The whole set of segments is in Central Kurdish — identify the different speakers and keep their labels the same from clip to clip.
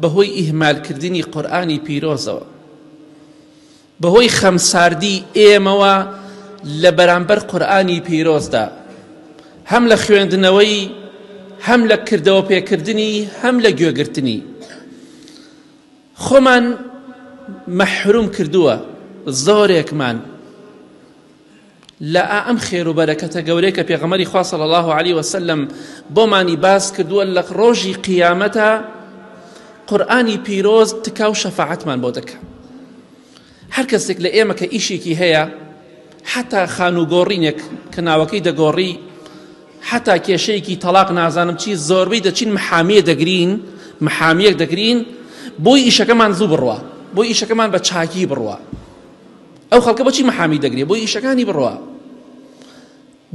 Speaker 1: بەهۆی ئیهمالکردنی قورئانی پیرۆزەوە، بەهۆی خەمساردی ئێمەوە لە بەرامبەر قورئانی پیرۆزدا، هەم لە خوێندنەوەی، هەم لە کردەوە پێکردنی، هەم لە گوێگرتنی خۆمان مەحروم کردووە زۆرێکمان لە ئەم خێر و بەرەکەتە گەورەی کە پێغەمبەری خوا صلی الله علیه وسلم بۆمانی باس کردووە لە ڕۆژی قیامەتە قورئانی پیرۆز تکا و شەفاعەتمان بۆ دەکات. هەر کەسێک لە ئێمە کە ئیشێکی هەیە، حتا خانوگۆڕینێک کە ناوەکەی دەگۆڕی، حتا کێشەیەکی تەلاق نازانم چی، زۆربەی دەچین محامیەک دەگرین بۆی ئیشەکەمان زوو بڕوە، بۆی ئیشەکەمان بە چاکی بڕوە. ئەو خەڵکە بۆچی محامی دەگرێ؟ بۆی ئیشەکانی بڕوە،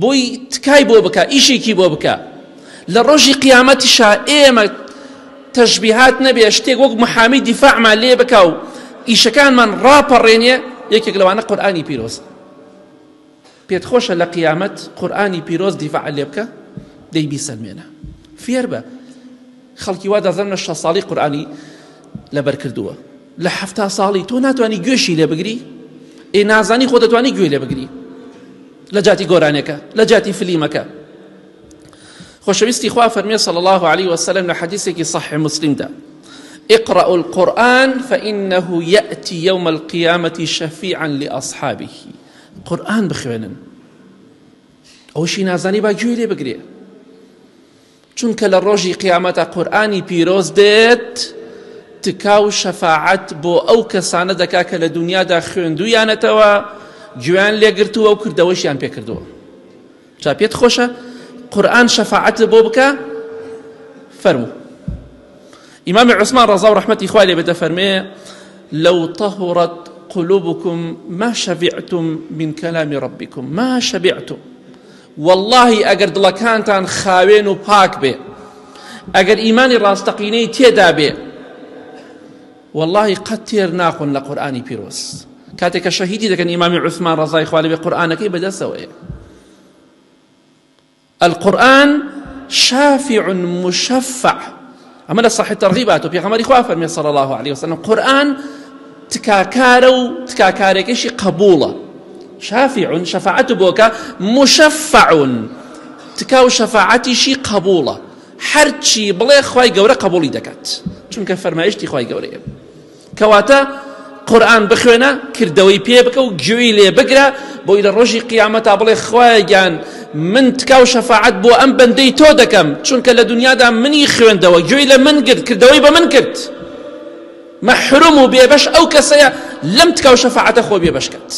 Speaker 1: بۆی تکای بۆ بکە، ئیشێکی بۆ بکە. لە ڕۆژی قیامەتیشا ئێمە تەشبیهات نەبێ، شتێک وەک محامی دیفاعمان لێ بکە و ئیشەکانمان ڕاپەڕێنێ. یەکێک لەوانە قورئانی پیرۆز. پێت خۆشە لە قیامەت قورئانی پیرۆز دیفاع لێ بکە؟ دەی بیسەلمێنە، فێر بە. خەڵکی وا دەزانن 6 ساڵی قورئانی لەبەر کردووە، لە 70 ساڵی تۆ ناتوانی گوێشی لێ بگری؟ ئێ نازانی خۆ دەتوانی گوێ لێ بگری لە جاتی گۆرانێکە، لە جاتی فلیمەکە. خۆشەویستی خوا فەرمێ صلی الله عليه وسلم لە حەدیثێکی صحیح مسلمدا: اقرأوا القرآن فإنه يأتي يوم القيامة شفيعا لأصحابه. قرآن بخوێنن، ئەوشی نازانی با گوێ لێ بگرێ، چونکە لە ڕۆژی قیامەتە قورئانی پیرۆز دێت تکا و شەفاعەت بۆ ئەو کەسانە دەکا کە لە دنیادا خوێندویانەتەوە، گوێیان لێگرتووە و کردەوەشیان پێکردووە. جا پێت خۆشە قورئان شەفاعەت بۆ بکە؟ فەرموو. ئیمامی عوسمان ڕەزا و ڕەحمەتی خوای لێ بێ دەفەرمێ: لو طهرت قلوبكم ما شبعتم من كلام ربكم ما شبعتم. والله ئەگەر دڵەکانتان خاوێن و پاک بێ، ئەگەر ئیمانی ڕاستەقینەی تێدا بێ، والله قەت تێر ناخۆن لە قورئانی پیرۆز. کاتێک کە شەهیدی دەکەن ئیمامی عوسمان ڕەزای خوا لێ بێ قورئانەکەی بەدەستەوەیە. القرآن شافع مشفع. ئەمە لە صحیح تەرغیبات و پێغەمبەری خوا فەرمێ صلی الله عليه وسلم قورئان تکاکارە و تکاکارێکیشی قبوڵە. شافع شەفاعەت بۆکە، مشفع تکا و شەفاعەتیشی قبوڵە. هەرچی بڵێ خوای گەورە قبوڵی دەکات، چونکە فەرمایشتی خوای گەورەیە. کەواتە قورئان بخوێنە، کردەوەی پێ بکە و گوێی لێ بگرە، بۆی لە ڕۆژی قیامەتا بڵێ خوای گیان من تکا و شەفاعەت بۆ ئەم بەندەی تۆ دەکەم، چونکە لە دنیادا منی خوێندەوە، گوێی لە من گرت، کردەوەی بە من کرد. مەحروم و بێبەش ئەو کەسەیە لەم تکا و شەفاعەتە خۆ بێبەش کات.